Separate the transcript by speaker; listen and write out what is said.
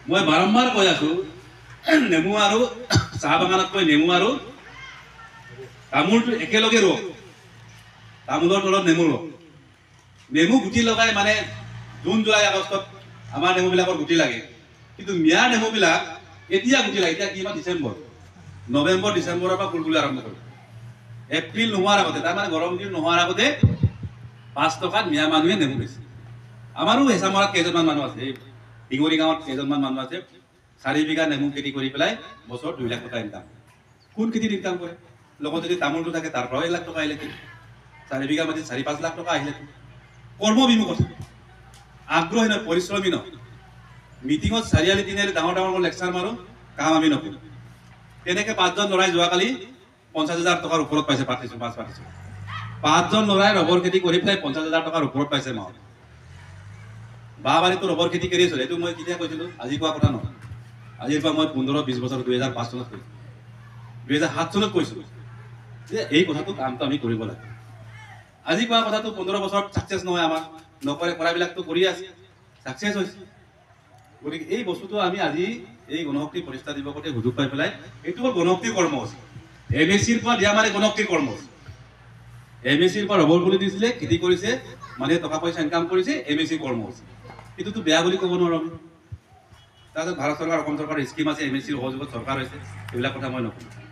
Speaker 1: মই বাৰম্বাৰ কৈ আছো নেমু আৰু চাহ বাগানতকৈ নেমু আৰু তামোলটো একেলগে ৰোৱক। তামোলৰ তলত নেমু ৰোৱক। নেমু গুটি লগাই মানে জুন জুলাই আগষ্টত আমাৰ নেমুবিলাকৰ গুটি লাগে, কিন্তু মিয়াৰ নেমুবিলাক এতিয়া গুটি লাগে। এতিয়া কিমান ডিচেম্বৰ, নৱেম্বৰ ডিচেম্বৰৰ পৰা ফুলফুলি আৰম্ভ কৰে। এপ্ৰিল নোহোৱাৰ আগতে, তাৰমানে গৰম দিন নোহোৱাৰ আগতে 5 টকাত মিয়া মানুহে নেমু বেছে। আমাৰো হেঁচামৰাত কেইজনমান মানুহ আছে, ডিঙৰি গাঁৱত কেইজনমান মানুহ আছে 4 বিঘা নেমু খেতি কৰি পেলাই বছৰত 2 লাখ টকা ইনকাম। কোন খেতিত ইনকাম কৰে? লগত যদি তামোলটো থাকে তাৰ পৰাও 1 লাখ টকা আহিলে, 4 বিঘা মাটিত 4-5 লাখ টকা আহিলে। কৰ্মবিমুখ আছে, আগ্ৰহী নহয়, পৰিশ্ৰমী নহয়। মিটিঙত চাৰিআলি তিনিআলি ডাঙৰ ডাঙৰ লেকচাৰ মাৰো, কাম আমি নকৰোঁ। তেনেকে 5জন ল'ৰাই যোৱাকালি 50,000 টকাৰ ওপৰত পাইছে পাতিছোঁ। 5জন ল'ৰাই ৰবৰ খেতি কৰি পেলাই 50,000 টকাৰ ওপৰত পাইছে মাহত। বাবাৰীতো ৰবৰ খেতি কৰি আছোঁ। এইটো মই কেতিয়া কৈছিলোঁ, আজি কোৱা কথা নহয়। আজিৰ পৰা মই 15-20 বছৰ 2005 চনত কৈছোঁ, 2007 চনত কৈছোঁ যে এই কথাটো কামটো আমি কৰিব লাগে। আজি কোৱা কথাটো 15 বছৰত ছাকচেছ নহয়, আমাৰ নকৰে, কৰাবিলাকতো কৰি আছে, ছাকচেছ হৈছে। গতিকে এই বস্তুটো আমি আজি এই গণশক্তি প্ৰতিষ্ঠা দিৱসতে সুযোগ পাই পেলাই, এইটো হ'ল গণশক্তিৰ কৰ্মসূচী। MSCৰ পৰা দিয়া মানে গণশক্তিৰ কৰ্মসূচী। MSCৰ পৰা ৰবৰ পুলি দিছিলে, খেতি কৰিছে, মানুহে টকা পইচা ইনকাম কৰিছে, MSCৰ কৰ্মসূচী। এইটোতো বেয়া বুলি ক'ব নোৱাৰোঁ আমি। তাৰপিছত ভাৰত চৰকাৰ, অসম চৰকাৰৰ স্কিম আছে, MSCৰ সহযোগত চৰকাৰ হৈছে, এইবিলাক কথা মই নকওঁ।